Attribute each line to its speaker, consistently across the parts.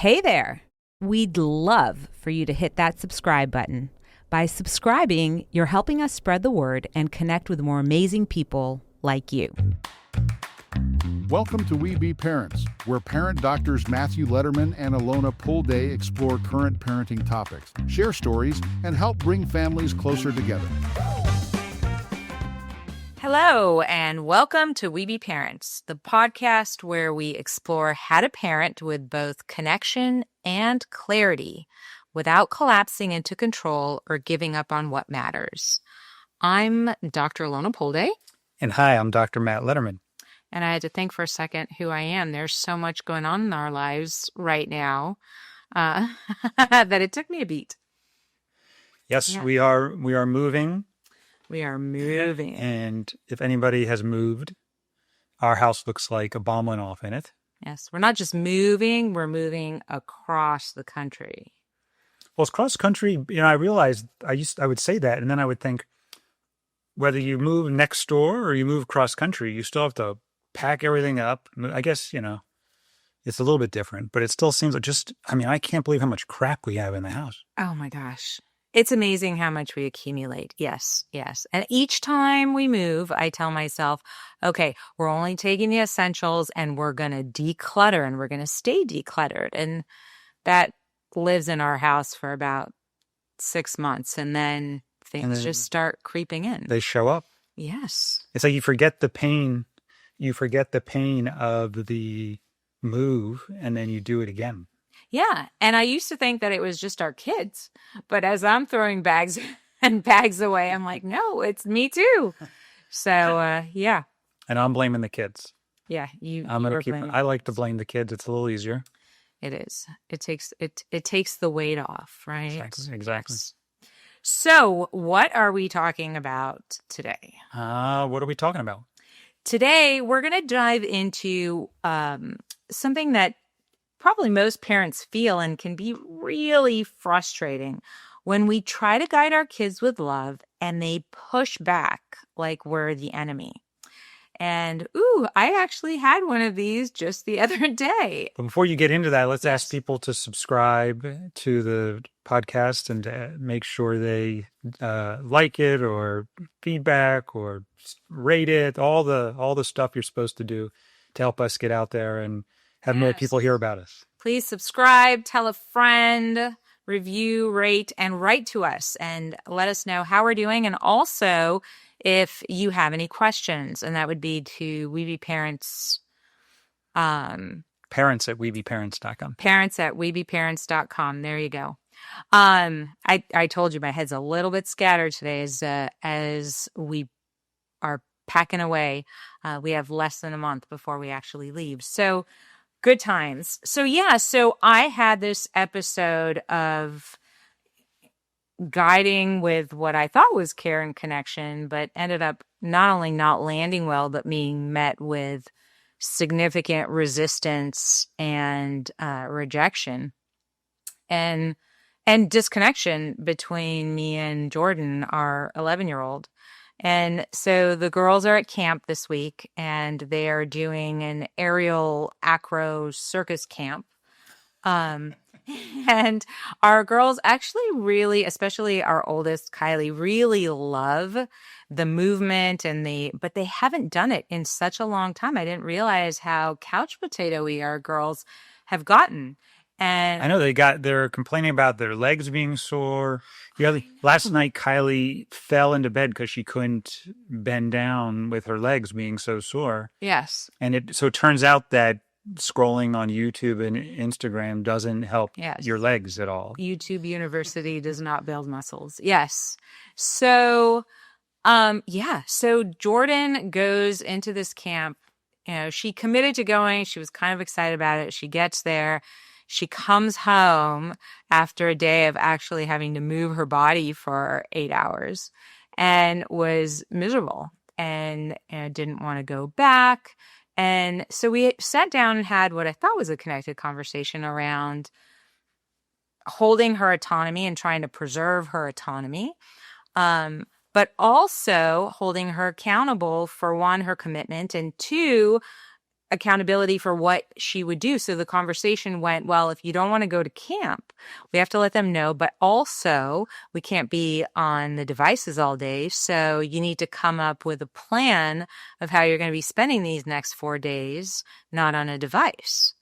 Speaker 1: Hey there! We'd love for you to hit that subscribe button. By subscribing, you're helping us spread the word and connect with more amazing people like you.
Speaker 2: Welcome to We Be Parents, where parent doctors Matthew Letterman and Alona Pulday explore current parenting topics, share stories, and help bring families closer together.
Speaker 1: Hello, and welcome to We Be Parents, the podcast where we explore how to parent with both connection and clarity without collapsing into control or giving up on what matters. I'm Dr. Alona Pulday.
Speaker 3: And hi, I'm Dr. Matt Letterman.
Speaker 1: And I had to think for a second who I am. There's so much going on in our lives right now that it took me a beat.
Speaker 3: Yes, yeah. We are moving.
Speaker 1: We are moving.
Speaker 3: And if anybody has moved, our house looks like a bomb went off in it.
Speaker 1: Yes, we're not just moving, we're moving across the country.
Speaker 3: Well, it's cross country. I realized I would say that, and then I would think, whether you move next door or you move cross country, you still have to pack everything up. I guess, it's a little bit different, but it still seems like I can't believe how much crap we have in the house.
Speaker 1: Oh my gosh. It's amazing how much we accumulate. Yes, yes. And each time we move, I tell myself, okay, we're only taking the essentials and we're going to declutter and we're going to stay decluttered. And that lives in our house for about 6 months. And then things just start creeping in.
Speaker 3: They show up.
Speaker 1: Yes.
Speaker 3: It's like you forget the pain. You forget the pain of the move and then you do it again.
Speaker 1: Yeah. And I used to think that it was just our kids. But as I'm throwing bags and bags away, I'm like, no, it's me too. So, yeah.
Speaker 3: And I'm blaming the kids.
Speaker 1: Yeah.
Speaker 3: I like to blame the kids. It's a little easier.
Speaker 1: It is. It takes the weight off, right?
Speaker 3: Exactly.
Speaker 1: Yes. So what are we talking about today?
Speaker 3: What are we talking about?
Speaker 1: Today, we're going to dive into something that probably most parents feel and can be really frustrating when we try to guide our kids with love and they push back like we're the enemy. And, I actually had one of these just the other day.
Speaker 3: But before you get into that, let's ask people to subscribe to the podcast and make sure they like it or feedback or rate it, all the stuff you're supposed to do to help us get out there and have more people hear about us.
Speaker 1: Please subscribe, tell a friend, review, rate, and write to us and let us know how we're doing. And also, if you have any questions, and that would be to WeBeParents.
Speaker 3: Parents at WeBeParents.com.
Speaker 1: Parents at WeBeParents.com. There you go. I told you my head's a little bit scattered today as we are packing away. We have less than a month before we actually leave. So good times. So I had this episode of guiding with what I thought was care and connection, but ended up not only not landing well, but being met with significant resistance and rejection and disconnection between me and Jordan, our 11-year-old. And so the girls are at camp this week and they are doing an aerial acro circus camp. And our girls actually really, especially our oldest, Kylie, really love the movement but they haven't done it in such a long time. I didn't realize how couch potato-y our girls have gotten. And
Speaker 3: I know they're complaining about their legs being sore. Last night, Kylie fell into bed because she couldn't bend down with her legs being so sore.
Speaker 1: Yes.
Speaker 3: And it turns out that scrolling on YouTube and Instagram doesn't help your legs at all.
Speaker 1: YouTube University does not build muscles. Yes. So, so Jordan goes into this camp. She committed to going. She was kind of excited about it. She gets there. She comes home after a day of actually having to move her body for 8 hours and was miserable and didn't want to go back. And so we sat down and had what I thought was a connected conversation around holding her autonomy and trying to preserve her autonomy, but also holding her accountable for, one, her commitment, and two, accountability for what she would do. So the conversation went, well, if you don't want to go to camp, we have to let them know, but also we can't be on the devices all day. So you need to come up with a plan of how you're going to be spending these next 4 days, not on a device.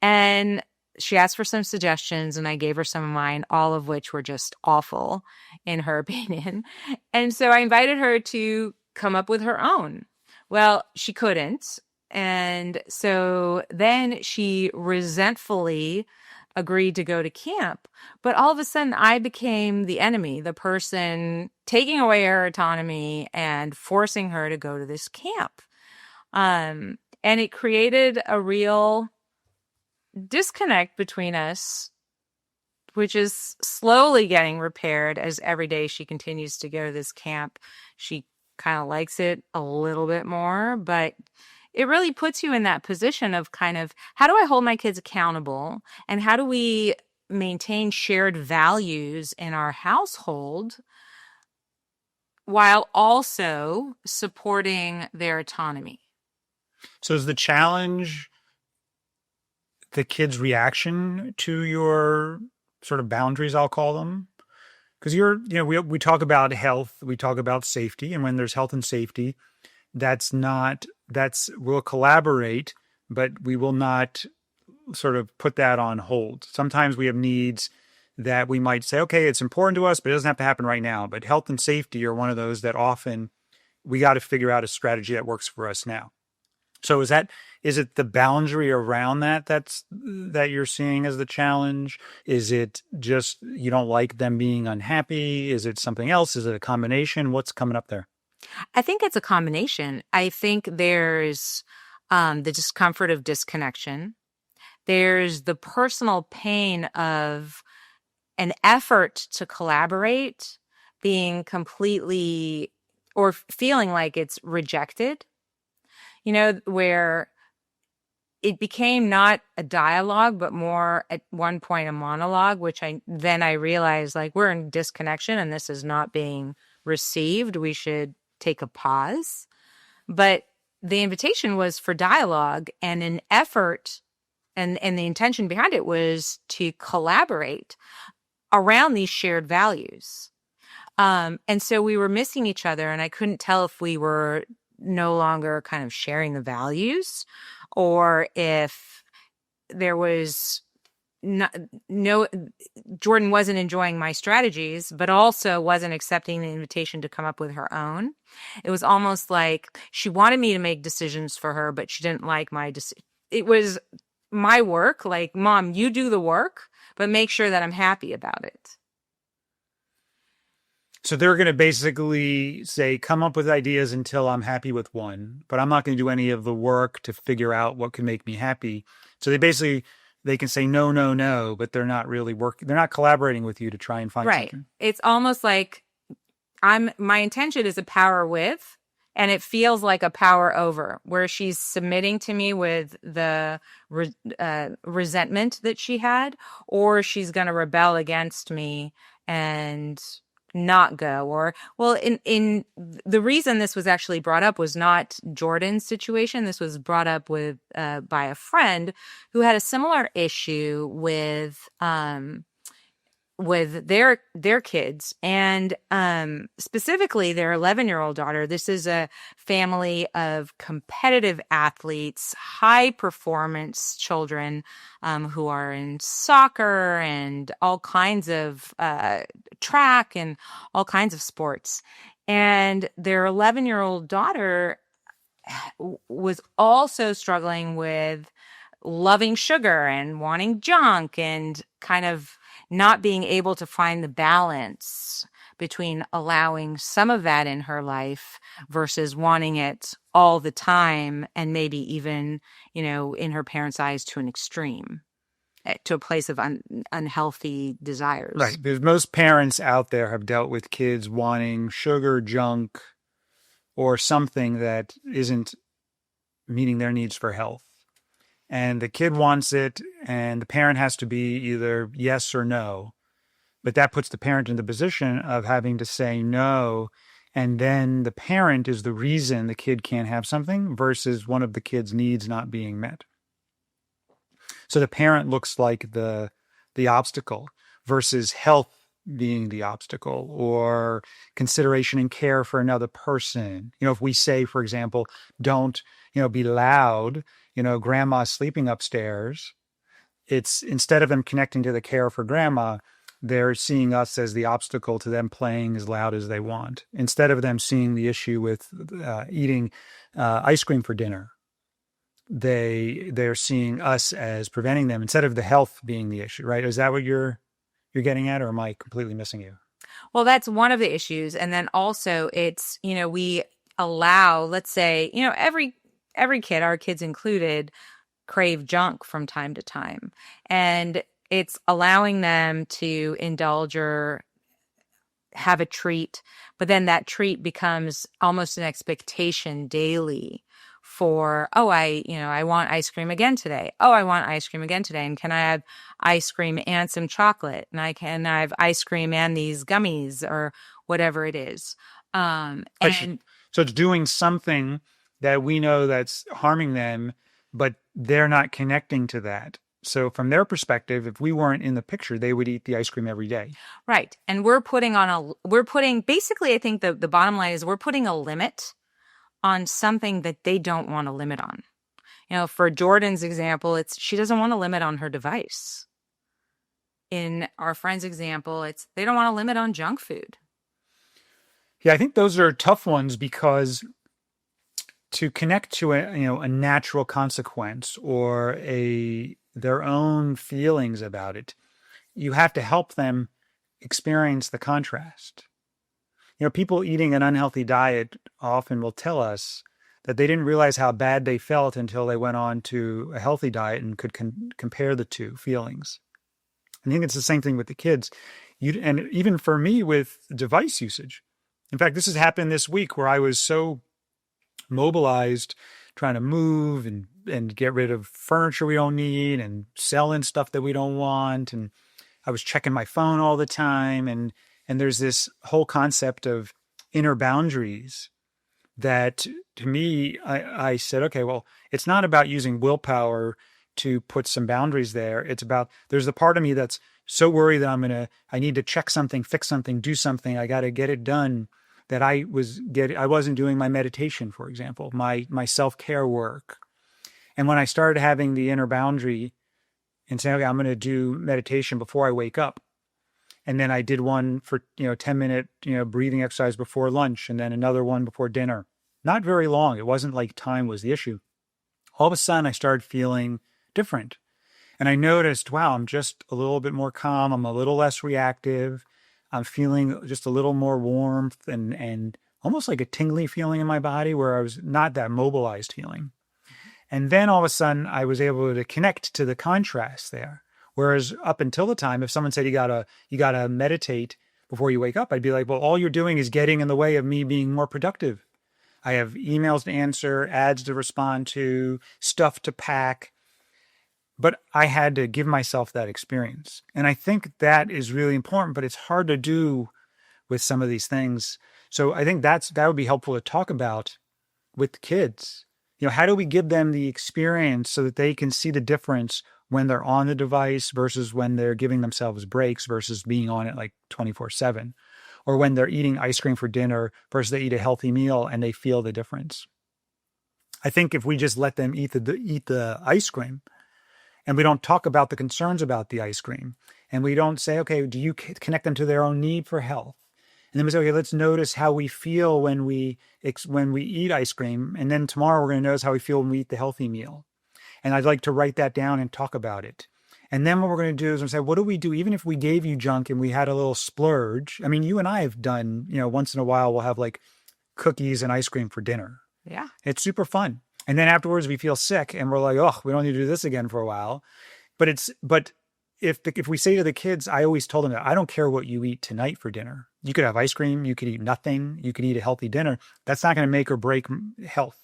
Speaker 1: And she asked for some suggestions, and I gave her some of mine, all of which were just awful in her opinion. And so I invited her to come up with her own. Well, she couldn't. And so then she resentfully agreed to go to camp. But all of a sudden, I became the enemy, the person taking away her autonomy and forcing her to go to this camp. And it created a real disconnect between us, which is slowly getting repaired as every day she continues to go to this camp. She kind of likes it a little bit more, but it really puts you in that position of kind of, how do I hold my kids accountable? And how do we maintain shared values in our household while also supporting their autonomy?
Speaker 3: So is the challenge the kid's reaction to your sort of boundaries, I'll call them? Because we talk about health, we talk about safety, and when there's health and safety, we'll collaborate, but we will not sort of put that on hold. Sometimes we have needs that we might say, okay, it's important to us, but it doesn't have to happen right now. But health and safety are one of those that often we got to figure out a strategy that works for us now. So is it the boundary around that you're seeing as the challenge? Is it just you don't like them being unhappy? Is it something else? Is it a combination? What's coming up there?
Speaker 1: I think it's a combination. I think there's the discomfort of disconnection. There's the personal pain of an effort to collaborate being completely or feeling like it's rejected, where it became not a dialogue, but more at one point a monologue, which I realized, like, we're in disconnection and this is not being received. We should take a pause. But the invitation was for dialogue and an effort, and the intention behind it was to collaborate around these shared values. And so we were missing each other, and I couldn't tell if we were no longer kind of sharing the values or if there was no Jordan wasn't enjoying my strategies, but also wasn't accepting the invitation to come up with her own. It was almost like she wanted me to make decisions for her, but she didn't like my decision. It was my work, like, Mom, you do the work, but make sure that I'm happy about it.
Speaker 3: So they're going to basically say, come up with ideas until I'm happy with one, but I'm not going to do any of the work to figure out what can make me happy. So they can say no, no, no, but they're not really working. They're not collaborating with you to try and find something.
Speaker 1: It's almost like my intention is a power with, and it feels like a power over, where she's submitting to me with the resentment that she had, or she's going to rebel against me and not go. Or, well, in the reason this was actually brought up was not Jordan's situation. This was brought up with by a friend who had a similar issue with their kids, and specifically their 11-year-old daughter. This is a family of competitive athletes, high performance children who are in soccer and all kinds of track and all kinds of sports. And their 11-year-old daughter was also struggling with loving sugar and wanting junk and kind of not being able to find the balance between allowing some of that in her life versus wanting it all the time, and maybe even, in her parents' eyes, to an extreme, to a place of unhealthy desires.
Speaker 3: Right. Because most parents out there have dealt with kids wanting sugar, junk, or something that isn't meeting their needs for health. And the kid wants it, and the parent has to be either yes or no. But that puts the parent in the position of having to say no And then the parent is the reason the kid can't have something versus one of the kid's needs not being met. So the parent looks like the obstacle versus health being the obstacle, or consideration and care for another person. If we say, for example, don't, be loud, grandma's sleeping upstairs, it's instead of them connecting to the care for grandma, they're seeing us as the obstacle to them playing as loud as they want, instead of them seeing the issue with eating ice cream for dinner. They're seeing us as preventing them instead of the health being the issue, right? Is that what you're getting at, or am I completely missing you?
Speaker 1: Well, that's one of the issues. And then also it's, we allow, let's say, every kid, our kids included, crave junk from time to time. And it's allowing them to indulge or have a treat, but then that treat becomes almost an expectation daily for, oh, I want ice cream again today. Oh, I want ice cream again today. And can I have ice cream and some chocolate? And I have ice cream and these gummies or whatever it is. And
Speaker 3: so it's doing something that we know that's harming them, but they're not connecting to that. So from their perspective, if we weren't in the picture, they would eat the ice cream every day.
Speaker 1: Right. And basically, I think the bottom line is we're putting a limit on something that they don't want to limit on. For Jordan's example, she doesn't want to limit on her device. In our friend's example, they don't want to limit on junk food.
Speaker 3: Yeah, I think those are tough ones because to connect to a natural consequence or their own feelings about it, you have to help them experience the contrast. People eating an unhealthy diet often will tell us that they didn't realize how bad they felt until they went on to a healthy diet and could compare the two feelings. I think it's the same thing with the kids. And even for me with device usage. In fact, this has happened this week where I was so mobilized trying to move and get rid of furniture we don't need and selling stuff that we don't want. And I was checking my phone all the time. And there's this whole concept of inner boundaries that to me, I said, okay, well, it's not about using willpower to put some boundaries there. It's about, there's the part of me that's so worried that I need to check something, fix something, do something. I got to get it done, that I wasn't doing my meditation, for example, my self-care work. And when I started having the inner boundary and saying, okay, I'm going to do meditation before I wake up. And then I did one for, 10-minute, breathing exercise before lunch, and then another one before dinner. Not very long. It wasn't like time was the issue. All of a sudden I started feeling different. And I noticed, wow, I'm just a little bit more calm. I'm a little less reactive. I'm feeling just a little more warmth and almost like a tingly feeling in my body where I was not that mobilized feeling. And then all of a sudden I was able to connect to the contrast there. Whereas up until the time, if someone said you gotta meditate before you wake up, I'd be like, well, all you're doing is getting in the way of me being more productive. I have emails to answer, ads to respond to, stuff to pack. But I had to give myself that experience. And I think that is really important, but it's hard to do with some of these things. So I think that would be helpful to talk about with kids. How do we give them the experience so that they can see the difference when they're on the device versus when they're giving themselves breaks versus being on it like 24/7, or when they're eating ice cream for dinner versus they eat a healthy meal and they feel the difference. I think if we just let them eat the ice cream, and we don't talk about the concerns about the ice cream, and we don't say, okay, do you connect them to their own need for health? And then we say, okay, let's notice how we feel when we eat ice cream. And then tomorrow we're going to notice how we feel when we eat the healthy meal. And I'd like to write that down and talk about it. And then what we're going to do is we're going to say, what do we do? Even if we gave you junk and we had a little splurge. I mean, you and I have done, once in a while, we'll have like cookies and ice cream for dinner.
Speaker 1: Yeah.
Speaker 3: It's super fun. And then afterwards we feel sick and we're like, oh, we don't need to do this again for a while. But if we say to the kids, I always told them that I don't care what you eat tonight for dinner. You could have ice cream. You could eat nothing. You could eat a healthy dinner. That's not going to make or break health.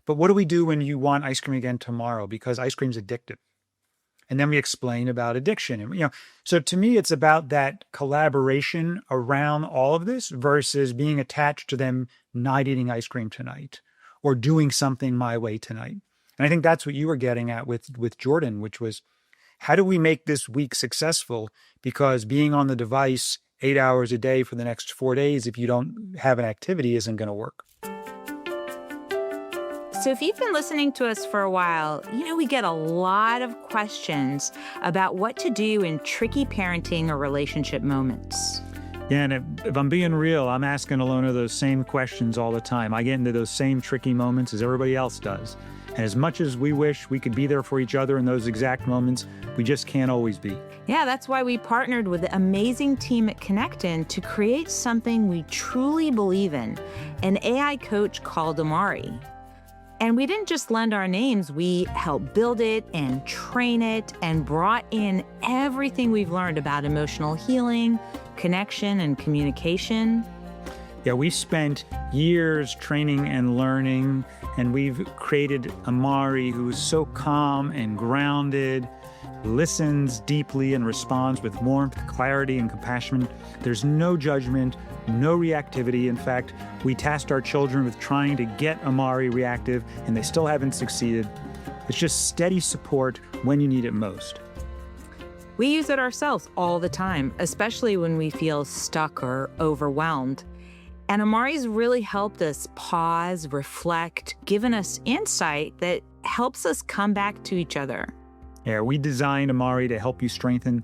Speaker 3: But what do we do when you want ice cream again tomorrow? Because ice cream's addictive. And then we explain about addiction. And, so to me, it's about that collaboration around all of this versus being attached to them not eating ice cream tonight or doing something my way tonight. And I think that's what you were getting at with Jordan, which was, how do we make this week successful? Because being on the device 8 hours a day for the next 4 days, if you don't have an activity, isn't going to work.
Speaker 1: So if you've been listening to us for a while, we get a lot of questions about what to do in tricky parenting or relationship moments.
Speaker 3: Yeah, and if I'm being real, I'm asking Alona those same questions all the time. I get into those same tricky moments as everybody else does. And as much as we wish we could be there for each other in those exact moments, we just can't always be.
Speaker 1: Yeah, that's why we partnered with the amazing team at Connectin to create something we truly believe in, an AI coach called Amari. And we didn't just lend our names, we helped build it and train it and brought in everything we've learned about emotional healing, connection, and communication.
Speaker 3: Yeah, we spent years training and learning, and we've created Amari, who is so calm and grounded, listens deeply and responds with warmth, clarity, and compassion. There's no judgment, no reactivity. In fact, we tasked our children with trying to get Amari reactive, and they still haven't succeeded. It's just steady support when you need it most.
Speaker 1: We use it ourselves all the time, especially when we feel stuck or overwhelmed. And Amari's really helped us pause, reflect, given us insight that helps us come back to each other.
Speaker 3: Yeah, we designed Amari to help you strengthen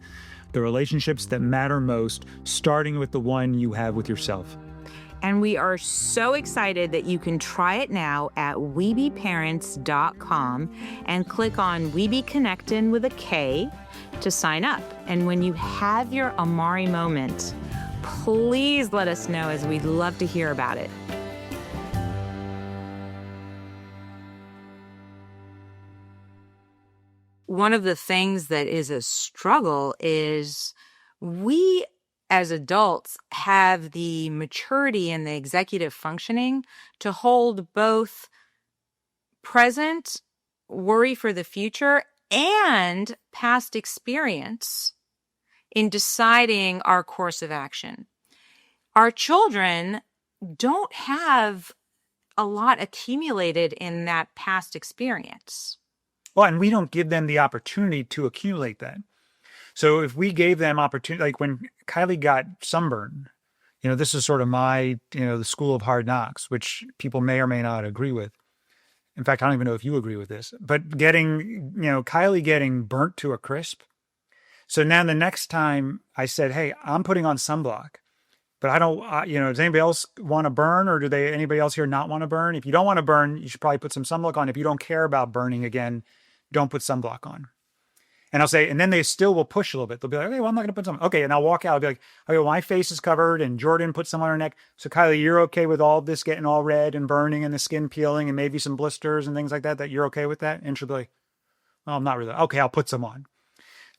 Speaker 3: the relationships that matter most, starting with the one you have with yourself.
Speaker 1: And we are so excited that you can try it now at webeparents.com and click on We Connectin with a K to sign up. And when you have your Amari moment, please let us know, as we'd love to hear about it. One of the things that is a struggle is we as adults have the maturity and the executive functioning to hold both present worry for the future and past experience in deciding our course of action. Our children don't have a lot accumulated in that past experience.
Speaker 3: Well, and we don't give them the opportunity to accumulate that. So if we gave them opportunity, like when Kylie got sunburn, this is sort of my, the school of hard knocks, which people may or may not agree with. In fact, I don't even know if you agree with this, but Kylie getting burnt to a crisp. So now the next time I said, hey, I'm putting on sunblock, but I don't, does anybody else want to burn, or anybody else here not want to burn? If you don't want to burn, you should probably put some sunblock on. If you don't care about burning again, don't put sunblock on. And I'll say, and then they still will push a little bit. They'll be like, okay, well, I'm not going to put some. Okay. And I'll walk out. I'll be like, okay, well, my face is covered and Jordan put some on her neck. So Kylie, you're okay with all this getting all red and burning and the skin peeling and maybe some blisters and things like that you're okay with that? And she'll be like, well, I'm not really. Okay, I'll put some on.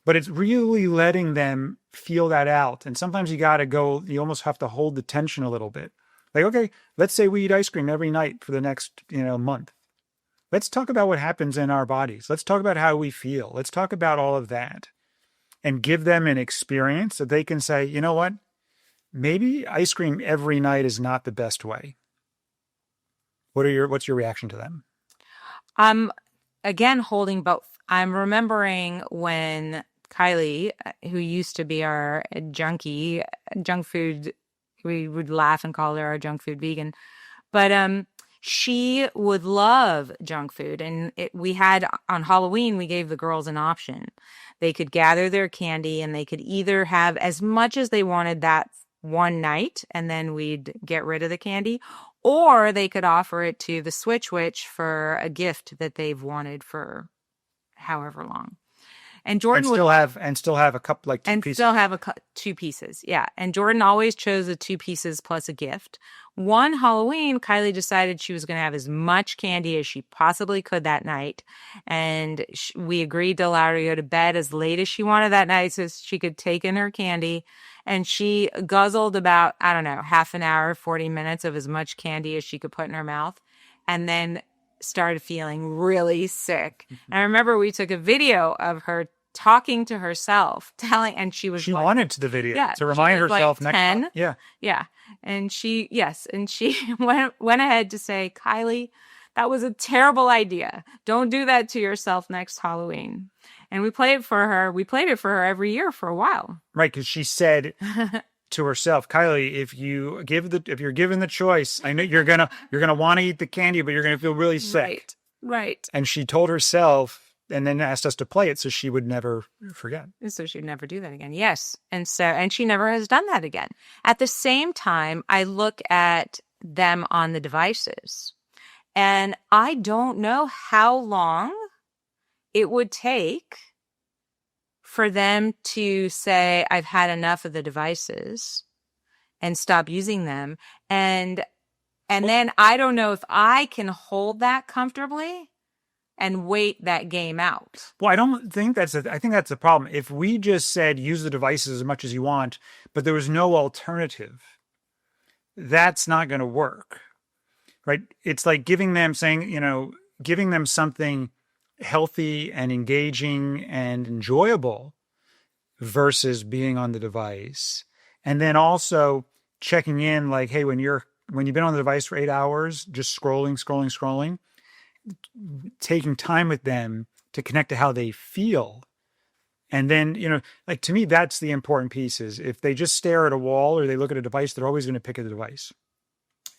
Speaker 3: But it's really letting them feel that out. And sometimes you almost have to hold the tension a little bit. Like, okay, let's say we eat ice cream every night for the next, month. Let's talk about what happens in our bodies. Let's talk about how we feel. Let's talk about all of that and give them an experience that they can say, you know what? Maybe ice cream every night is not the best way. What's your reaction to them?
Speaker 1: Again, holding both. I'm remembering when Kylie, who used to be our junk food, we would laugh and call her our junk food vegan, but she would love junk food. And we had, on Halloween, we gave the girls an option. They could gather their candy and they could either have as much as they wanted that one night, and then we'd get rid of the candy, or they could offer it to the Switch Witch for a gift that they've wanted for however long. And Jordan
Speaker 3: still have a couple, like two
Speaker 1: and
Speaker 3: pieces.
Speaker 1: Still have two pieces. Yeah. And Jordan always chose the 2 pieces plus a gift. One Halloween, Kylie decided she was going to have as much candy as she possibly could that night. And we agreed to allow her to go to bed as late as she wanted that night so she could take in her candy. And she guzzled about, I don't know, half an hour, 40 minutes of as much candy as she could put in her mouth. And then started feeling really sick. And I remember we took a video of her talking to herself, and she was
Speaker 3: She
Speaker 1: like,
Speaker 3: wanted the video
Speaker 1: yeah,
Speaker 3: to
Speaker 1: she
Speaker 3: remind
Speaker 1: was like
Speaker 3: herself next time.
Speaker 1: 10.
Speaker 3: Yeah.
Speaker 1: Yeah. And she went ahead to say, Kylie, that was a terrible idea. Don't do that to yourself next Halloween. And we played it for her. We played it for her every year for a while.
Speaker 3: Right, because she said to herself, Kylie, if you're given the choice, I know you're gonna want to eat the candy, but you're gonna feel really sick.
Speaker 1: Right. Right.
Speaker 3: And she told herself, and then asked us to play it so she would never forget.
Speaker 1: So she'd never do that again. Yes. And she never has done that again. At the same time, I look at them on the devices, and I don't know how long it would take for them to say, I've had enough of the devices and stop using them. And then I don't know if I can hold that comfortably and wait that game out.
Speaker 3: Well, I think that's the problem. If we just said use the devices as much as you want, but there was no alternative, that's not going to work, right? It's like giving them something healthy and engaging and enjoyable versus being on the device. And then also checking in like, hey, when you've been on the device for 8 hours, just scrolling, taking time with them to connect to how they feel. And then, like to me, that's the important piece is if they just stare at a wall or they look at a device, they're always going to pick at the device.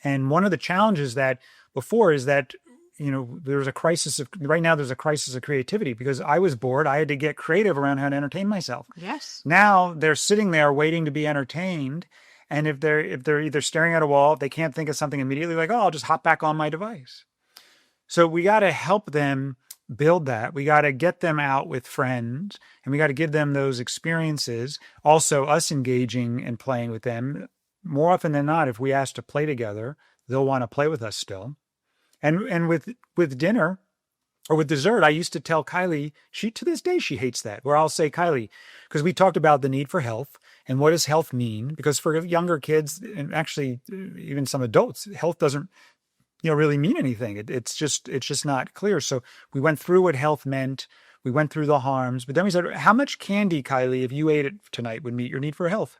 Speaker 3: And one of the challenges that before is that, there's a crisis of creativity because I was bored. I had to get creative around how to entertain myself.
Speaker 1: Yes.
Speaker 3: Now they're sitting there waiting to be entertained. And if they're either staring at a wall, they can't think of something immediately like, oh, I'll just hop back on my device. So we got to help them build that. We got to get them out with friends and we got to give them those experiences. Also us engaging and playing with them. More often than not, if we ask to play together, they'll want to play with us still. And with dinner or with dessert, I used to tell Kylie, to this day, she hates that, where I'll say, Kylie, because we talked about the need for health and what does health mean? Because for younger kids and actually even some adults, health doesn't, really mean anything. It's just not clear. So we went through what health meant. We went through the harms, but then we said, how much candy, Kylie, if you ate it tonight would meet your need for health?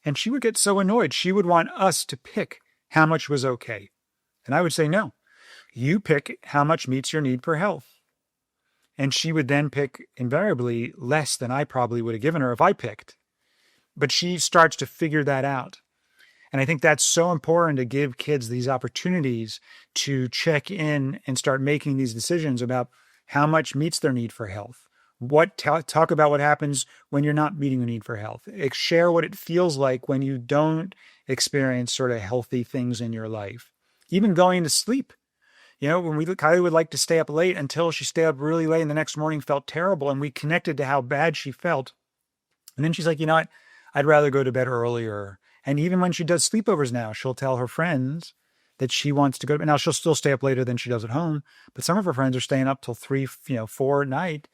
Speaker 3: And she would get so annoyed. She would want us to pick how much was okay. And I would say, no, you pick how much meets your need for health. And she would then pick invariably less than I probably would have given her if I picked. But she starts to figure that out. And I think that's so important to give kids these opportunities to check in and start making these decisions about how much meets their need for health. Talk about what happens when you're not meeting the need for health. Share what it feels like when you don't experience sort of healthy things in your life. Even going to sleep. When Kylie would like to stay up late until she stayed up really late and the next morning felt terrible and we connected to how bad she felt. And then she's like, what? I'd rather go to bed earlier. And even when she does sleepovers now, she'll tell her friends that she wants to go to bed. Now she'll still stay up later than she does at home, but some of her friends are staying up till 3, 4 at night.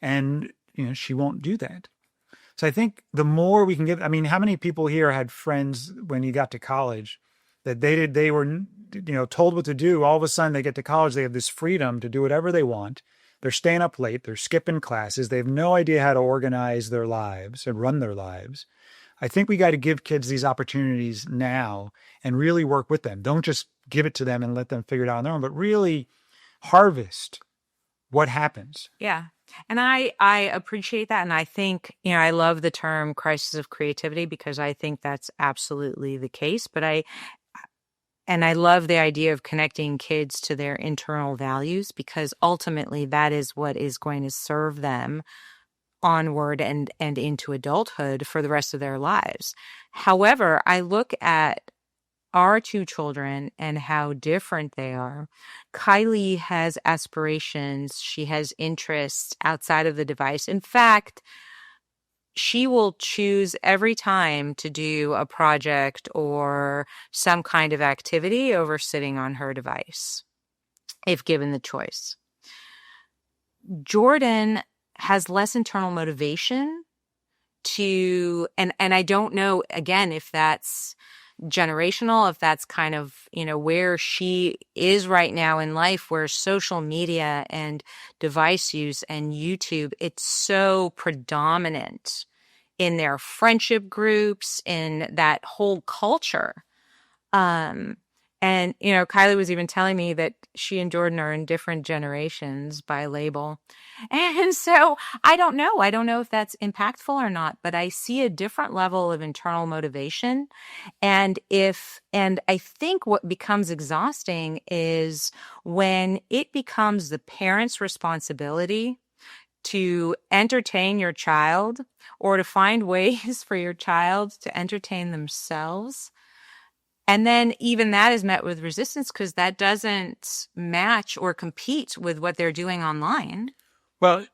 Speaker 3: And, she won't do that. So I think the more we can give, how many people here had friends when you got to college that they were, told what to do. All of a sudden they get to college, they have this freedom to do whatever they want. They're staying up late. They're skipping classes. They have no idea how to organize their lives and run their lives. I think we got to give kids these opportunities now and really work with them. Don't just give it to them and let them figure it out on their own, but really harvest what happens.
Speaker 1: Yeah. And I appreciate that. And I think, I love the term crisis of creativity because I think that's absolutely the case. But I love the idea of connecting kids to their internal values because ultimately that is what is going to serve them onward and into adulthood for the rest of their lives. However, I look at our 2 children and how different they are. Kylie has aspirations. She has interests outside of the device. In fact, she will choose every time to do a project or some kind of activity over sitting on her device, if given the choice. Jordan has less internal motivation and I don't know, again, if that's generational, if that's kind of, where she is right now in life, where social media and device use and YouTube, it's so predominant in their friendship groups, in that whole culture. Um, and, Kylie was even telling me that she and Jordan are in different generations by label. And so I don't know. I don't know if that's impactful or not, but I see a different level of internal motivation. And I think what becomes exhausting is when it becomes the parent's responsibility to entertain your child or to find ways for your child to entertain themselves. And then even that is met with resistance because that doesn't match or compete with what they're doing online.
Speaker 3: Well,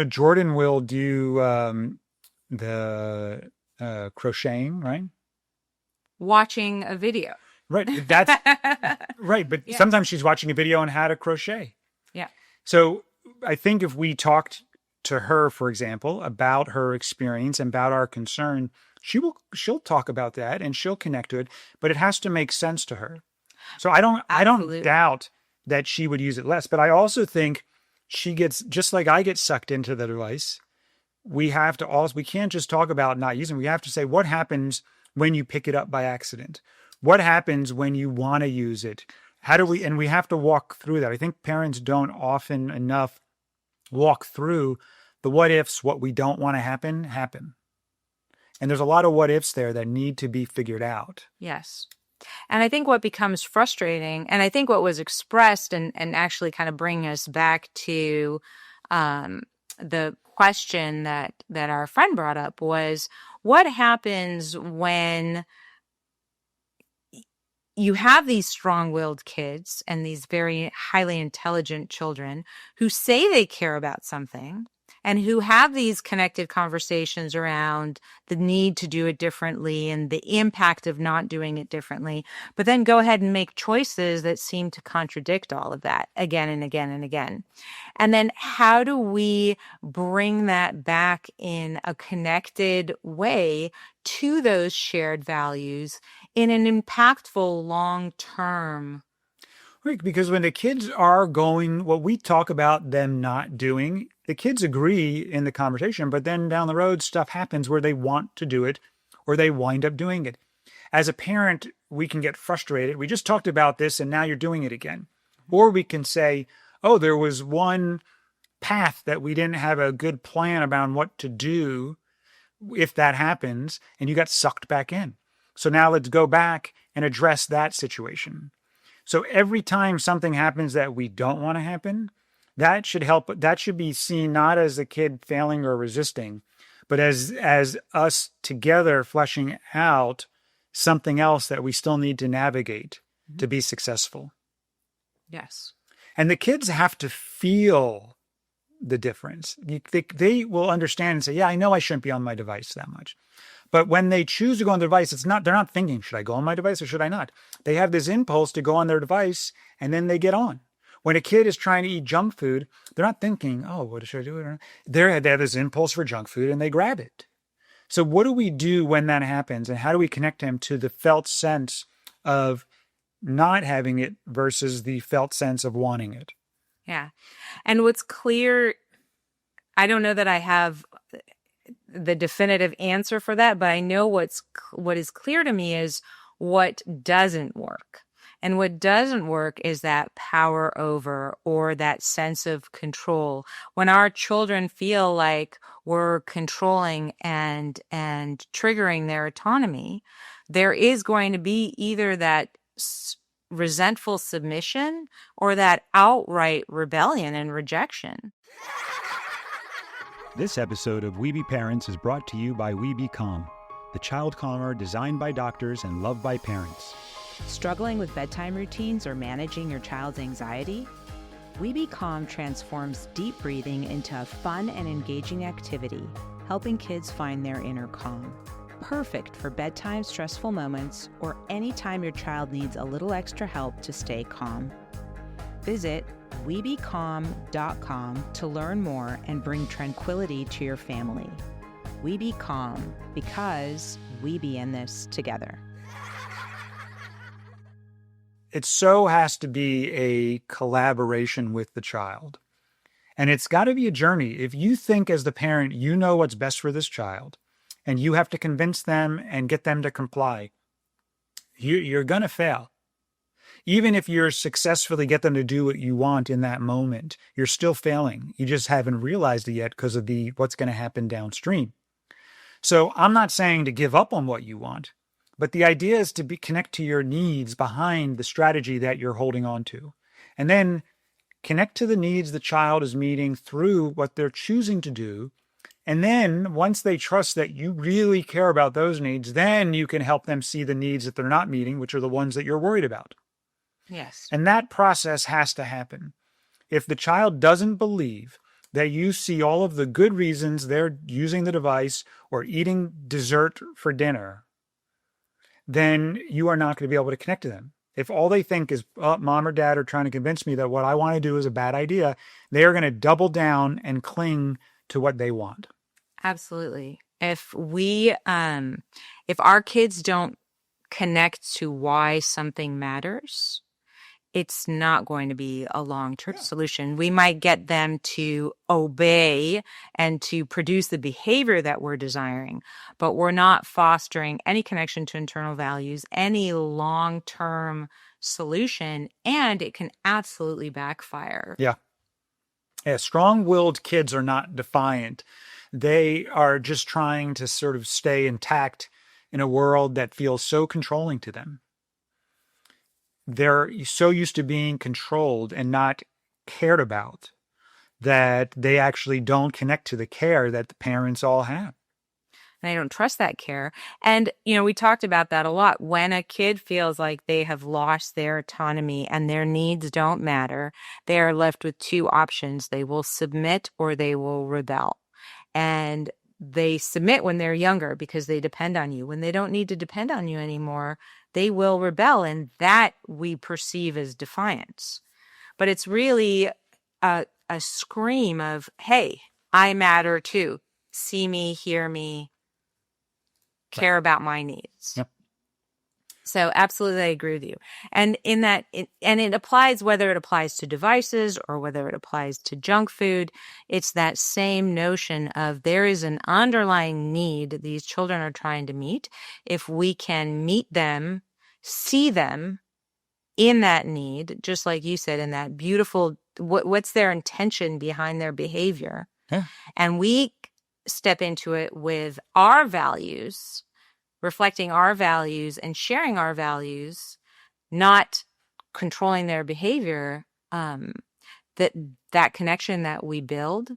Speaker 3: Jordan will do the crocheting, right?
Speaker 1: Watching a video.
Speaker 3: Right. That's right. But
Speaker 1: Yeah.
Speaker 3: sometimes she's watching a video on how to crochet.
Speaker 1: Yeah.
Speaker 3: So I think if we talked to her, for example, about her experience and about our concern, she'll talk about that and she'll connect to it, but it has to make sense to her. So I don't doubt that she would use it less, but I also think she gets, just like I get sucked into the device. We can't just talk about not using. We have to say, what happens when you pick it up by accident? What happens when you want to use it? And we have to walk through that. I think parents don't often enough walk through the what ifs, what we don't want to happen. And there's a lot of what ifs there that need to be figured out.
Speaker 1: Yes. And I think what becomes frustrating, and I think what was expressed and actually kind of bring us back to the question that our friend brought up was, what happens when you have these strong-willed kids and these very highly intelligent children who say they care about something and who have these connected conversations around the need to do it differently and the impact of not doing it differently, but then go ahead and make choices that seem to contradict all of that again and again and again. And then how do we bring that back in a connected way to those shared values in an impactful long-term?
Speaker 3: Right, because when the kids are going, what we talk about them not doing, the kids agree in the conversation, but then down the road, stuff happens where they want to do it or they wind up doing it. As a parent, we can get frustrated. We just talked about this and now you're doing it again. Or we can say, oh, there was one path that we didn't have a good plan about what to do if that happens, and you got sucked back in. So now let's go back and address that situation. So every time something happens that we don't want to happen, that should help. That should be seen not as the kid failing or resisting, but as us together fleshing out something else that we still need to navigate to be successful.
Speaker 1: Yes.
Speaker 3: And the kids have to feel the difference. They will understand and say, yeah, I know I shouldn't be on my device that much. But when they choose to go on their device, they're not thinking, should I go on my device or should I not? They have this impulse to go on their device and then they get on. When a kid is trying to eat junk food, they're not thinking, oh, what should I do? They have this impulse for junk food and they grab it. So what do we do when that happens? And how do we connect them to the felt sense of not having it versus the felt sense of wanting it?
Speaker 1: Yeah. And what's clear, I don't know that I have the definitive answer for that, but I know what is clear to me is what doesn't work. And what doesn't work is that power over or that sense of control. When our children feel like we're controlling and triggering their autonomy, there is going to be either that resentful submission or that outright rebellion and rejection.
Speaker 4: This episode of We Be Parents is brought to you by We Be Calm, the child calmer designed by doctors and loved by parents.
Speaker 5: Struggling with bedtime routines or managing your child's anxiety? We Be Calm transforms deep breathing into a fun and engaging activity, helping kids find their inner calm. Perfect for bedtime stressful moments or anytime your child needs a little extra help to stay calm. Visit webecalm.com to learn more and bring tranquility to your family. We Be Calm because we be in this together.
Speaker 3: it so has to be a collaboration with the child. And it's got to be a journey. If you think as the parent, you know what's best for this child, and you have to convince them and get them to comply, you're going to fail. Even if you're successfully get them to do what you want in that moment, you're still failing. You just haven't realized it yet because of what's going to happen downstream. So I'm not saying to give up on what you want, but the idea is to connect to your needs behind the strategy that you're holding on to. And then connect to the needs the child is meeting through what they're choosing to do. And then once they trust that you really care about those needs, then you can help them see the needs that they're not meeting, which are the ones that you're worried about.
Speaker 1: Yes.
Speaker 3: And that process has to happen. If the child doesn't believe that you see all of the good reasons they're using the device or eating dessert for dinner, then you are not going to be able to connect to them. If all they think is, oh, mom or dad are trying to convince me that what I want to do is a bad idea, they are going to double down and cling to what they want.
Speaker 1: Absolutely. If our kids don't connect to why something matters, it's not going to be a long-term solution. We might get them to obey and to produce the behavior that we're desiring, but we're not fostering any connection to internal values, any long-term solution, and it can absolutely backfire.
Speaker 3: Yeah. Strong-willed kids are not defiant. They are just trying to sort of stay intact in a world that feels so controlling to them. They're so used to being controlled and not cared about that they actually don't connect to the care that the parents all have.
Speaker 1: And I don't trust that care. And, we talked about that a lot. When a kid feels like they have lost their autonomy and their needs don't matter, they are left with two options. They will submit or they will rebel. And they submit when they're younger because they depend on you. When they don't need to depend on you anymore, they will rebel. And that we perceive as defiance. But it's really a scream of, hey, I matter too. See me, hear me, care about my needs.
Speaker 3: Yep.
Speaker 1: So absolutely, I agree with you. And in that, it applies whether it applies to devices or whether it applies to junk food. It's that same notion of there is an underlying need these children are trying to meet. If we can meet them, see them in that need, just like you said, in that beautiful, what's their intention behind their behavior?
Speaker 3: Yeah.
Speaker 1: And we step into it with our values, reflecting our values and sharing our values, not controlling their behavior, that connection that we build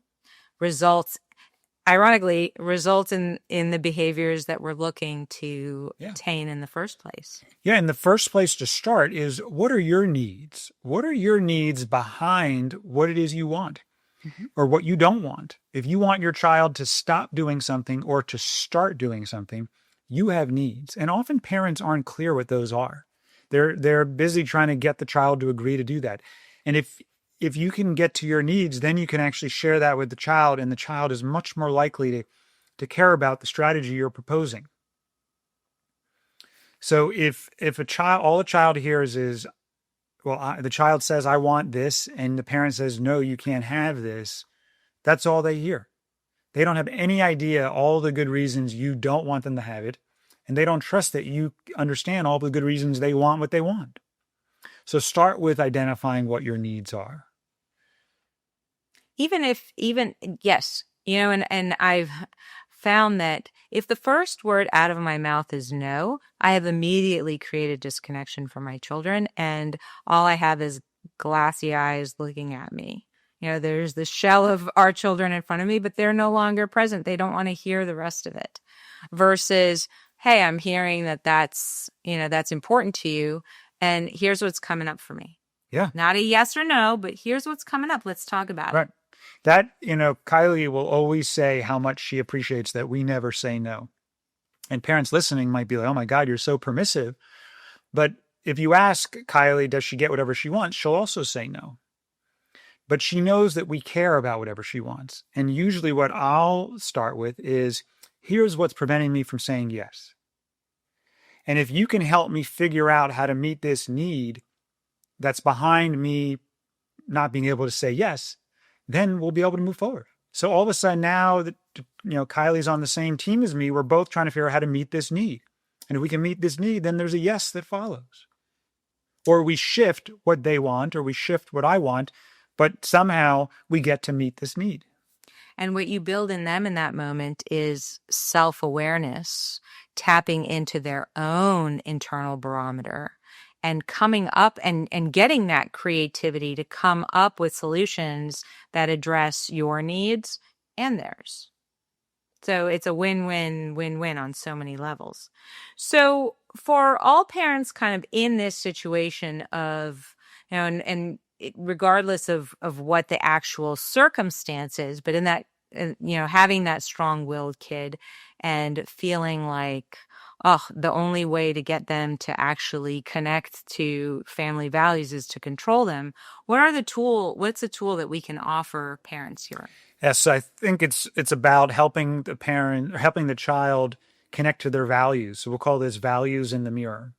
Speaker 1: ironically results in the behaviors that we're looking to attain in the first place.
Speaker 3: Yeah, in the first place to start is, what are your needs? What are your needs behind what it is you want? Mm-hmm. Or what you don't want? If you want your child to stop doing something or to start doing something, you have needs. And often parents aren't clear what those are. They're busy trying to get the child to agree to do that. And if you can get to your needs, then you can actually share that with the child, and the child is much more likely to care about the strategy you're proposing. So if all a child hears is, the child says, I want this, and the parent says, no, you can't have this, that's all they hear. They don't have any idea all the good reasons you don't want them to have it, and they don't trust that you understand all the good reasons they want what they want. So start with identifying what your needs are.
Speaker 1: Yes, and I've found that if the first word out of my mouth is no, I have immediately created disconnection for my children, and all I have is glassy eyes looking at me. There's the shell of our children in front of me, but they're no longer present. They don't want to hear the rest of it. Versus, hey, I'm hearing that's important to you, and here's what's coming up for me.
Speaker 3: Yeah.
Speaker 1: Not a yes or no, but here's what's coming up. Let's talk about
Speaker 3: right.
Speaker 1: it.
Speaker 3: That, Kylie will always say how much she appreciates that we never say no. And parents listening might be like, oh my God, you're so permissive. But if you ask Kylie, does she get whatever she wants? She'll also say no. But she knows that we care about whatever she wants. And usually what I'll start with is, here's what's preventing me from saying yes. And if you can help me figure out how to meet this need, that's behind me not being able to say yes, then we'll be able to move forward. So all of a sudden now that, Kylie's on the same team as me, we're both trying to figure out how to meet this need. And if we can meet this need, then there's a yes that follows. Or we shift what they want, or we shift what I want, but somehow we get to meet this need.
Speaker 1: And what you build in them in that moment is self-awareness, tapping into their own internal barometer and coming up and getting that creativity to come up with solutions that address your needs and theirs. So it's a win-win, win-win on so many levels. So for all parents kind of in this situation of, regardless of what the actual circumstances, but in that, having that strong-willed kid and feeling like, the only way to get them to actually connect to family values is to control them. What's the tool that we can offer parents here?
Speaker 3: Yes, I think it's about helping the child connect to their values. So we'll call this values in the mirror.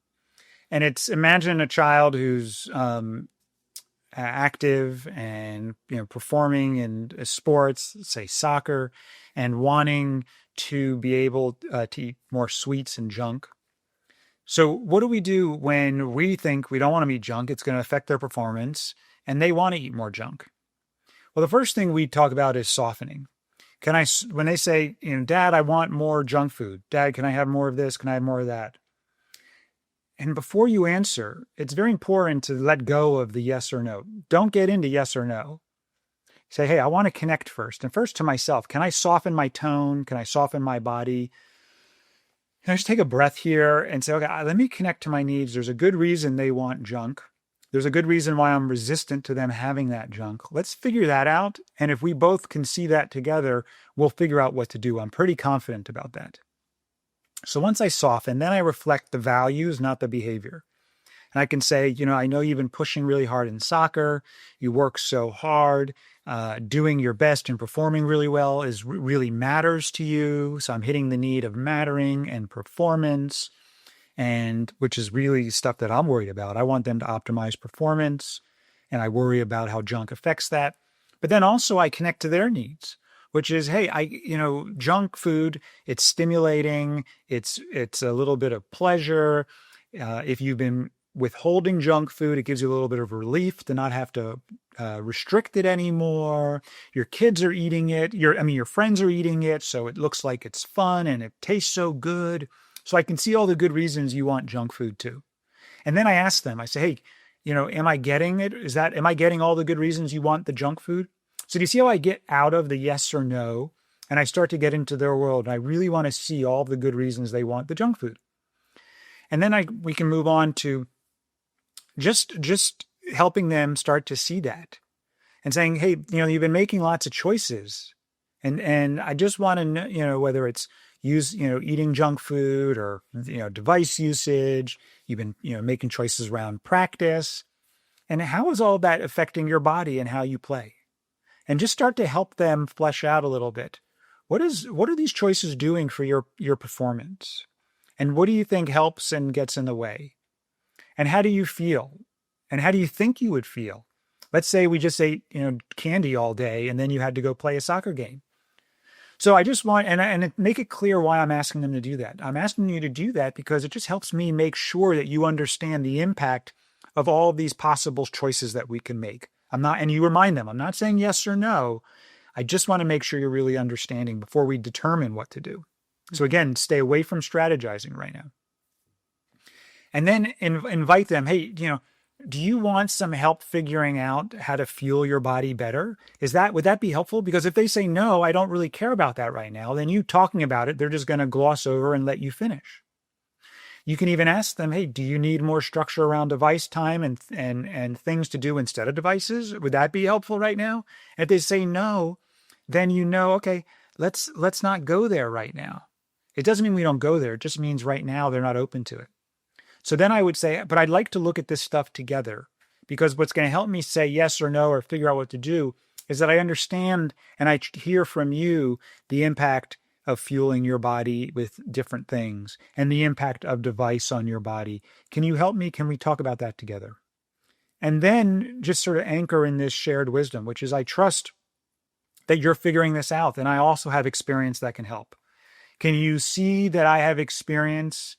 Speaker 3: And it's, imagine a child who's active and performing in sports, say soccer, and wanting to be able to eat more sweets and junk. So what do we do when we think we don't want to eat junk? It's going to affect their performance, and they want to eat more junk. Well, the first thing we talk about is softening. When they say, Dad, I want more junk food. Dad, can I have more of this? Can I have more of that? And before you answer, it's very important to let go of the yes or no. Don't get into yes or no. Say, hey, I want to connect first. And first to myself. Can I soften my tone? Can I soften my body? Can I just take a breath here and say, okay, let me connect to my needs. There's a good reason they want junk. There's a good reason why I'm resistant to them having that junk. Let's figure that out. And if we both can see that together, we'll figure out what to do. I'm pretty confident about that. So once I soften, then I reflect the values, not the behavior. And I can say, I know you've been pushing really hard in soccer. You work so hard. Doing your best and performing really well really matters to you. So I'm hitting the need of mattering and performance, and which is really stuff that I'm worried about. I want them to optimize performance, and I worry about how junk affects that. But then also I connect to their needs, which is, hey, junk food, it's stimulating. It's a little bit of pleasure. If you've been withholding junk food, it gives you a little bit of relief to not have to restrict it anymore. Your kids are eating it. Your friends are eating it. So it looks like it's fun and it tastes so good. So I can see all the good reasons you want junk food too. And then I ask them, I say, hey, am I getting it? Am I getting all the good reasons you want the junk food? So do you see how I get out of the yes or no? And I start to get into their world. And I really want to see all the good reasons they want the junk food. And then we can move on to just helping them start to see that and saying, hey, you've been making lots of choices. And I just want to know, whether it's eating junk food or, device usage, you've been, making choices around practice. And how is all that affecting your body and how you play? And just start to help them flesh out a little bit. What are these choices doing for your performance? And what do you think helps and gets in the way? And how do you feel? And how do you think you would feel? Let's say we just ate, candy all day and then you had to go play a soccer game. So I just want, and make it clear why I'm asking them to do that. I'm asking you to do that because it just helps me make sure that you understand the impact of all of these possible choices that we can make. And you remind them, I'm not saying yes or no. I just want to make sure you're really understanding before we determine what to do. So again, stay away from strategizing right now. And then invite them, hey, do you want some help figuring out how to fuel your body better? Would that be helpful? Because if they say, no, I don't really care about that right now, then you talking about it, they're just going to gloss over and let you finish. You can even ask them, hey, do you need more structure around device time and things to do instead of devices? Would that be helpful right now? And if they say no, then okay, let's not go there right now. It doesn't mean we don't go there. It just means right now they're not open to it. So then I would say, but I'd like to look at this stuff together, because what's going to help me say yes or no or figure out what to do is that I understand and I hear from you the impact of fueling your body with different things and the impact of device on your body. Can you help me? Can we talk about that together? And then just sort of anchor in this shared wisdom, which is I trust that you're figuring this out. And I also have experience that can help. Can you see that I have experience,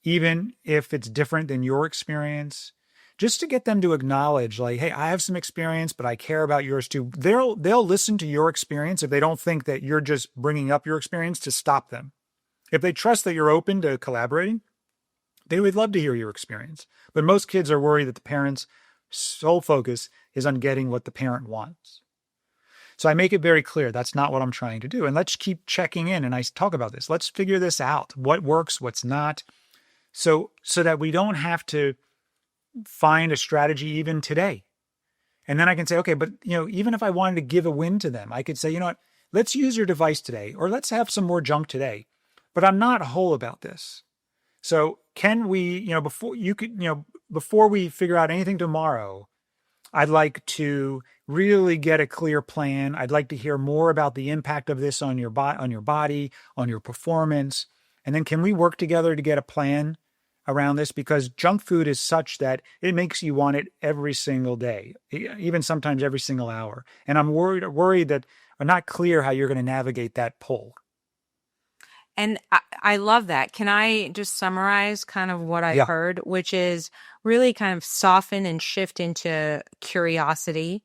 Speaker 3: even if it's different than your experience? Just to get them to acknowledge, like, hey, I have some experience, but I care about yours too. They'll listen to your experience if they don't think that you're just bringing up your experience to stop them. If they trust that you're open to collaborating, they would love to hear your experience. But most kids are worried that the parent's sole focus is on getting what the parent wants. So I make it very clear that's not what I'm trying to do. And let's keep checking in. And I talk about this. Let's figure this out. What works, what's not. So that we don't have to find a strategy even today. And then I can say, okay, but even if I wanted to give a win to them, I could say, you know what, let's use your device today, or let's have some more junk today. But I'm not whole about this. So can we, before we figure out anything tomorrow, I'd like to really get a clear plan. I'd like to hear more about the impact of this on your body, on your performance. And then can we work together to get a plan around this? Because junk food is such that it makes you want it every single day, even sometimes every single hour. And I'm worried that I'm not clear how you're going to navigate that pull.
Speaker 1: And I love that. Can I just summarize kind of what I heard, which is really kind of soften and shift into curiosity,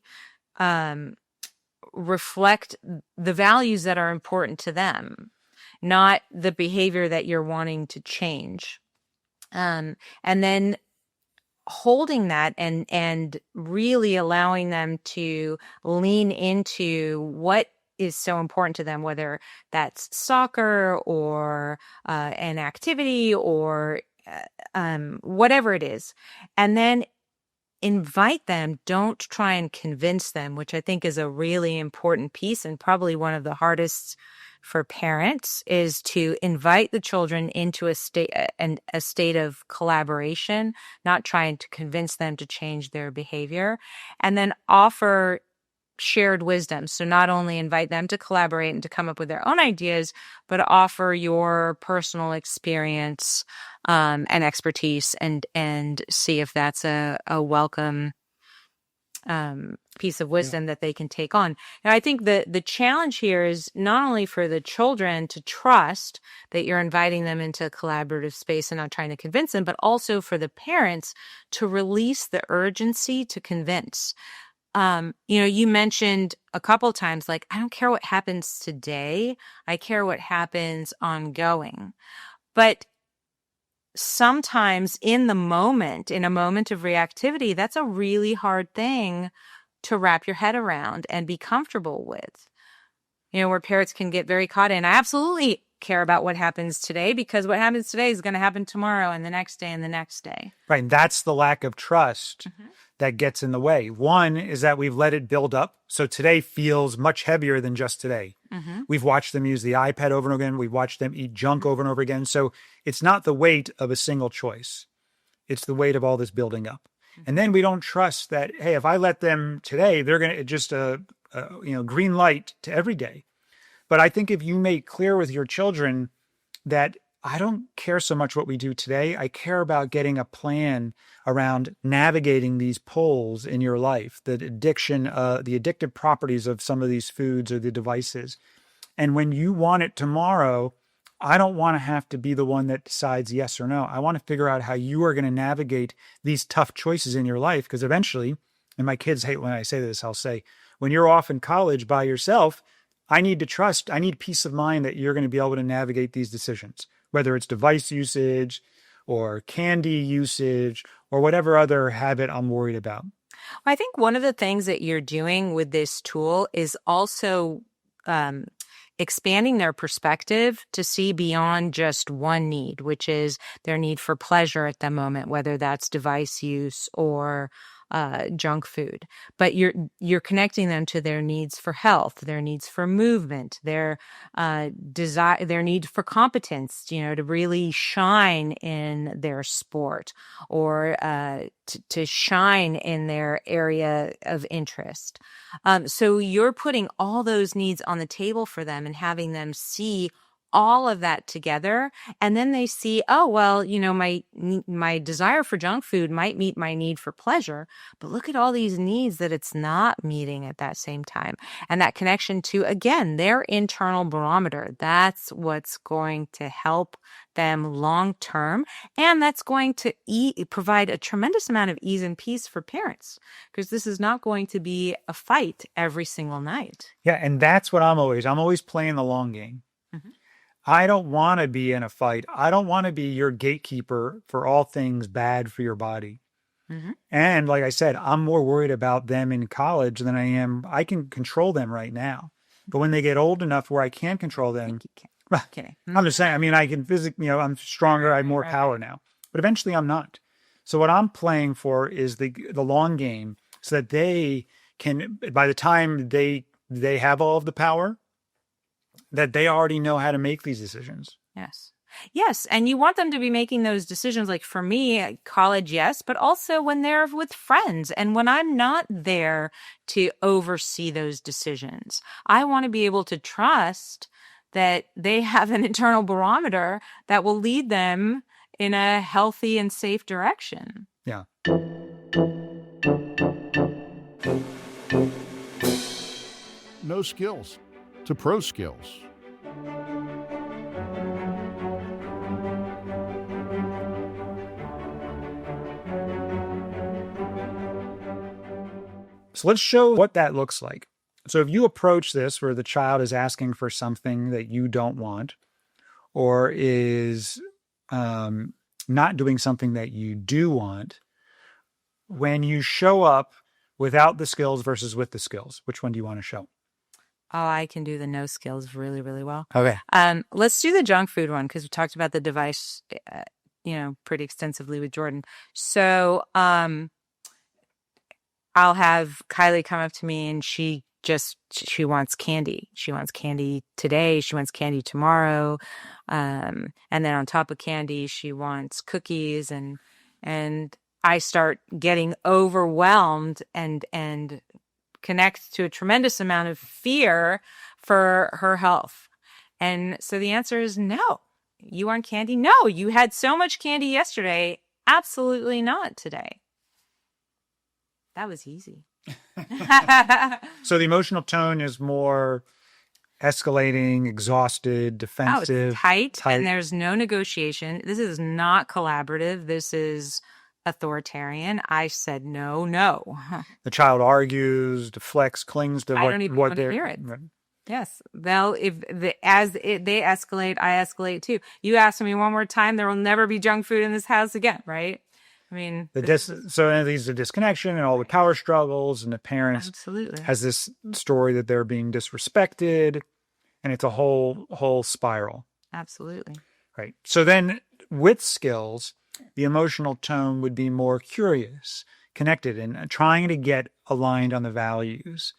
Speaker 1: reflect the values that are important to them, not the behavior that you're wanting to change. And then holding that and really allowing them to lean into what is so important to them, whether that's soccer or an activity or whatever it is. And then invite them, don't try and convince them, which I think is a really important piece and probably one of the hardest for parents, is to invite the children into a state of collaboration, not trying to convince them to change their behavior, and then offer shared wisdom. So not only invite them to collaborate and to come up with their own ideas, but offer your personal experience and expertise and see if that's a welcome piece of wisdom that they can take on. And I think the challenge here is not only for the children to trust that you're inviting them into a collaborative space and not trying to convince them, but also for the parents to release the urgency to convince. You mentioned a couple times, like, I don't care what happens today. I care what happens ongoing. But sometimes in a moment of reactivity, that's a really hard thing to wrap your head around and be comfortable with. Where parents can get very caught in, I absolutely care about what happens today because what happens today is going to happen tomorrow and the next day and the next day.
Speaker 3: Right. And that's the lack of trust that gets in the way. One is that we've let it build up. So today feels much heavier than just today. We've watched them use the iPad over and over again. We've watched them eat junk over and over again. So it's not the weight of a single choice. It's the weight of all this building up. And then we don't trust that, hey, if I let them today, they're going to just green light to every day. But I think if you make clear with your children that I don't care so much what we do today, I care about getting a plan around navigating these pulls in your life, the addiction, the addictive properties of some of these foods or the devices. And when you want it tomorrow, I don't want to have to be the one that decides yes or no. I want to figure out how you are going to navigate these tough choices in your life. Because eventually, and my kids hate when I say this, I'll say, when you're off in college by yourself, I need peace of mind that you're going to be able to navigate these decisions, whether it's device usage or candy usage or whatever other habit I'm worried about.
Speaker 1: I think one of the things that you're doing with this tool is also expanding their perspective to see beyond just one need, which is their need for pleasure at the moment, whether that's device use or junk food. But you're connecting them to their needs for health, their needs for movement, their desire, their need for competence, to really shine in their sport or to shine in their area of interest. So you're putting all those needs on the table for them and having them see all of that together, and then they see, oh, well, my desire for junk food might meet my need for pleasure, but look at all these needs that it's not meeting at that same time. And that connection to, again, their internal barometer, that's what's going to help them long term, and that's going to provide a tremendous amount of ease and peace for parents, because this is not going to be a fight every single night.
Speaker 3: Yeah, and that's what I'm always playing the long game.
Speaker 1: Mhm.
Speaker 3: I don't want to be in a fight. I don't want to be your gatekeeper for all things bad for your body.
Speaker 1: Mhm.
Speaker 3: And like I said, I'm more worried about them in college than I can control them right now. But when they get old enough where I can control
Speaker 1: I
Speaker 3: them,
Speaker 1: think you can. Kidding.
Speaker 3: I'm just saying, I mean, I can physically, I'm stronger, I have more power now, but eventually I'm not. So what I'm playing for is the long game, so that they can, by the time they have all of the power, that they already know how to make these decisions.
Speaker 1: Yes. Yes. And you want them to be making those decisions. Like for me, college, yes, but also when they're with friends and when I'm not there to oversee those decisions. I want to be able to trust that they have an internal barometer that will lead them in a healthy and safe direction.
Speaker 3: Yeah.
Speaker 2: No skills to pro skills.
Speaker 3: So let's show what that looks like. So if you approach this where the child is asking for something that you don't want, or is not doing something that you do want, when you show up without the skills versus with the skills, which one do you want to show?
Speaker 1: Oh, I can do the no skills really, really well.
Speaker 3: Okay.
Speaker 1: Let's do the junk food one, because we talked about the device, pretty extensively with Jordan. So I'll have Kylie come up to me and she wants candy. She wants candy today. She wants candy tomorrow. And then on top of candy, she wants cookies, and I start getting overwhelmed and connect to a tremendous amount of fear for her health. And so the answer is no. You want candy? No. You had so much candy yesterday. Absolutely not today. That was easy.
Speaker 3: So the emotional tone is more escalating, exhausted, defensive.
Speaker 1: Oh, it's tight, and there's no negotiation. This is not collaborative. This is authoritarian. I said no.
Speaker 3: The child argues, deflects, clings to
Speaker 1: I don't even want to hear it. Yes. They escalate, I escalate too. You ask me one more time, there will never be junk food in this house again, right? I mean,
Speaker 3: so it leads to disconnection and all the power struggles, and the parents
Speaker 1: absolutely
Speaker 3: has this story that they're being disrespected, and it's a whole spiral.
Speaker 1: Absolutely.
Speaker 3: Right. So then with skills, the emotional tone would be more curious, connected, and trying to get aligned on the values,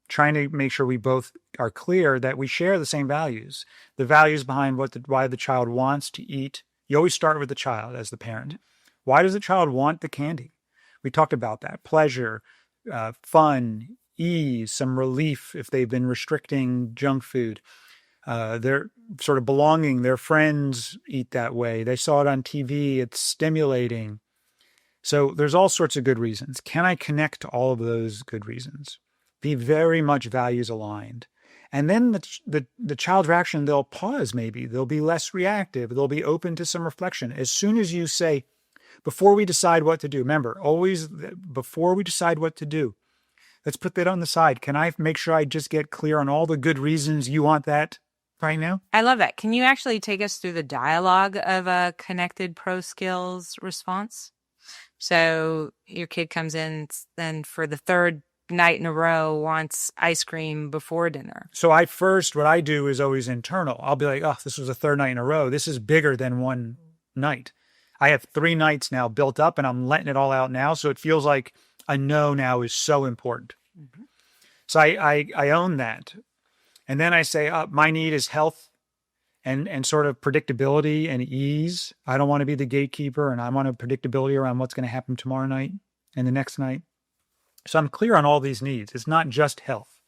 Speaker 3: trying to make sure we both are clear that we share the same values, the values behind why the child wants to eat. You always start with the child as the parent. Why does the child want the candy? We talked about that. Pleasure, fun, ease, some relief if they've been restricting junk food. They're sort of belonging. Their friends eat that way. They saw it on TV. It's stimulating. So there's all sorts of good reasons. Can I connect to all of those good reasons? Be very much values aligned. And then the child's reaction, they'll pause maybe. They'll be less reactive. They'll be open to some reflection. As soon as you say, before we decide what to do, remember, always before we decide what to do, let's put that on the side. Can I make sure I just get clear on all the good reasons you want that right now?
Speaker 1: I love that. Can you actually take us through the dialogue of a connected pro skills response? So your kid comes in then for the third night in a row wants ice cream before dinner.
Speaker 3: So what I do is always internal. I'll be like, oh, this was the third night in a row. This is bigger than one night. I have 3 nights now built up and I'm letting it all out now. So it feels like a no now is so important. Mm-hmm. So I own that. And then I say, my need is health and sort of predictability and ease. I don't want to be the gatekeeper, and I want a predictability around what's going to happen tomorrow night and the next night. So I'm clear on all these needs. It's not just health.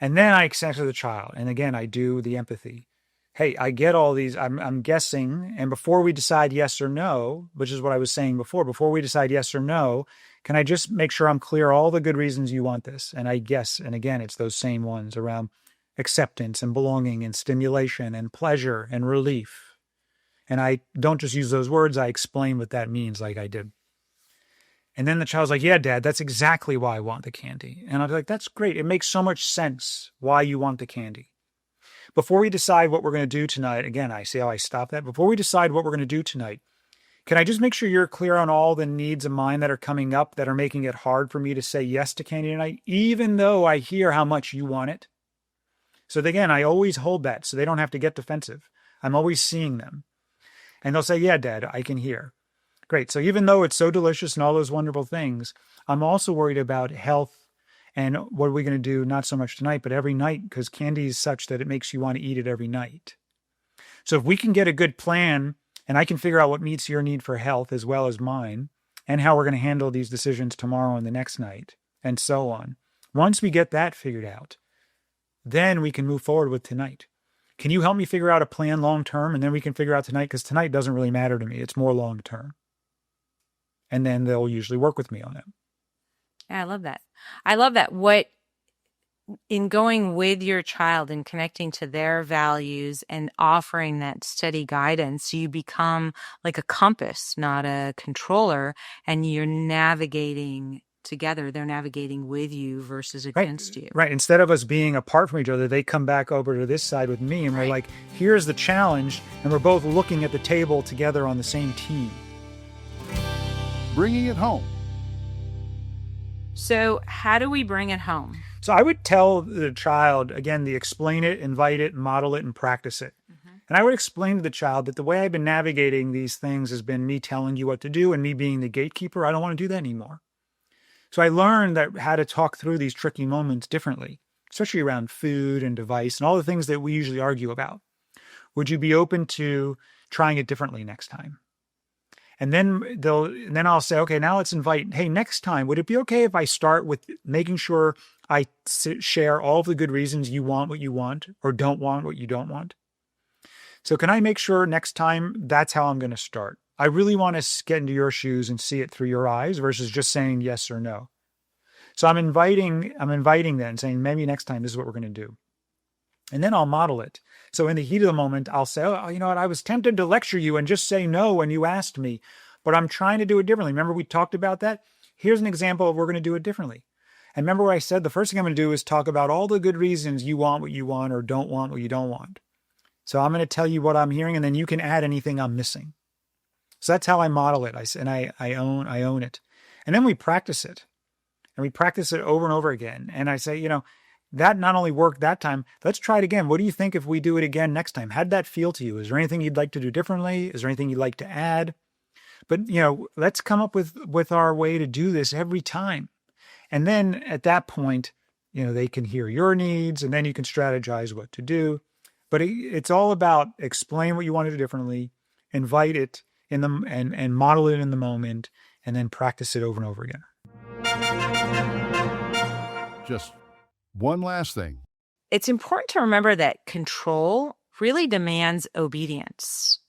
Speaker 3: And then I connect to the child. And again, I do the empathy. hey, I get all these, I'm guessing, and before we decide yes or no, which is what I was saying before we decide yes or no, can I just make sure I'm clear all the good reasons you want this? And I guess, and again, it's those same ones around acceptance and belonging and stimulation and pleasure and relief. And I don't just use those words, I explain what that means like I did. And then the child's like, yeah, Dad, that's exactly why I want the candy. And I'll be like, that's great. It makes so much sense why you want the candy. Before we decide what we're going to do tonight, again, I see how I stop that. Before we decide what we're going to do tonight, can I just make sure you're clear on all the needs of mine that are coming up that are making it hard for me to say yes to candy tonight, even though I hear how much you want it? So again, I always hold that so they don't have to get defensive. I'm always seeing them. And they'll say, yeah, Dad, I can hear. Great. So even though it's so delicious and all those wonderful things, I'm also worried about health and what are we going to do, not so much tonight, but every night, because candy is such that it makes you want to eat it every night. So if we can get a good plan and I can figure out what meets your need for health as well as mine and how we're going to handle these decisions tomorrow and the next night and so on. Once we get that figured out, then we can move forward with tonight. Can you help me figure out a plan long-term? And then we can figure out tonight, because tonight doesn't really matter to me. It's more long-term. And then they'll usually work with me on it.
Speaker 1: Yeah, I love that. I love that. What in going with your child and connecting to their values and offering that steady guidance, you become like a compass, not a controller, and you're navigating together. They're navigating with you versus against you.
Speaker 3: Right. Instead of us being apart from each other, they come back over to this side with me and we're like, here's the challenge. And we're both looking at the table together on the same team.
Speaker 2: Bringing it home.
Speaker 1: So how do we bring it home?
Speaker 3: So I would tell the child, again, the explain it, invite it, model it, and practice it. And I would explain to the child that the way I've been navigating these things has been me telling you what to do and me being the gatekeeper. I don't want to do that anymore. So I learned that how to talk through these tricky moments differently, especially around food and device and all the things that we usually argue about. Would you be open to trying it differently next time? And then I'll say, okay, now let's invite, hey, next time, would it be okay if I start with making sure I share all of the good reasons you want what you want or don't want what you don't want? So can I make sure next time that's how I'm going to start? I really want to get into your shoes and see it through your eyes versus just saying yes or no. So I'm inviting them, saying maybe next time this is what we're going to do. And then I'll model it. So in the heat of the moment, I'll say, oh, you know what? I was tempted to lecture you and just say no when you asked me, but I'm trying to do it differently. Remember we talked about that? Here's an example of we're going to do it differently. And remember what I said? The first thing I'm going to do is talk about all the good reasons you want what you want or don't want what you don't want. So I'm going to tell you what I'm hearing, and then you can add anything I'm missing. So that's how I model it. I own it. And then we practice it. And we practice it over and over again. And I say, you know, that not only worked that time, let's try it again. What do you think if we do it again next time? How'd that feel to you? Is there anything you'd like to do differently? Is there anything you'd like to add? But, you know, let's come up with our way to do this every time. And then at that point, you know, they can hear your needs and then you can strategize what to do. But it's all about explain what you want to do differently, invite it in the and model it in the moment, and then practice it over and over again.
Speaker 2: Just one last thing.
Speaker 1: It's important to remember that control really demands obedience.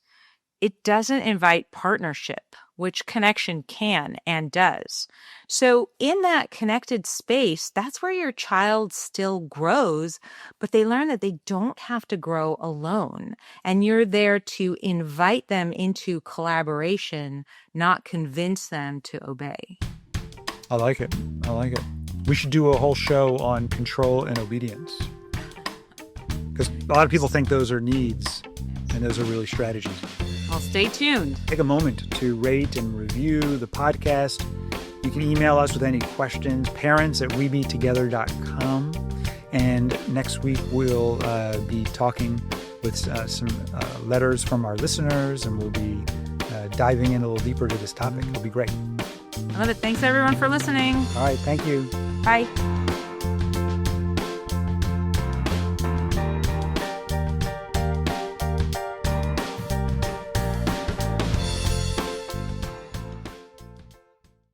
Speaker 1: It doesn't invite partnership, which connection can and does. So in that connected space, that's where your child still grows, but they learn that they don't have to grow alone. And you're there to invite them into collaboration, not convince them to obey.
Speaker 3: I like it. We should do a whole show on control and obedience. Because a lot of people think those are needs, and those are really strategies.
Speaker 1: Well, stay tuned.
Speaker 3: Take a moment to rate and review the podcast. You can email us with any questions, parents@webetogether.com. And next week, we'll be talking with some letters from our listeners, and we'll be diving in a little deeper to this topic. It'll be great.
Speaker 1: I love it. Thanks, everyone, for listening.
Speaker 3: All right. Thank you.
Speaker 1: Bye.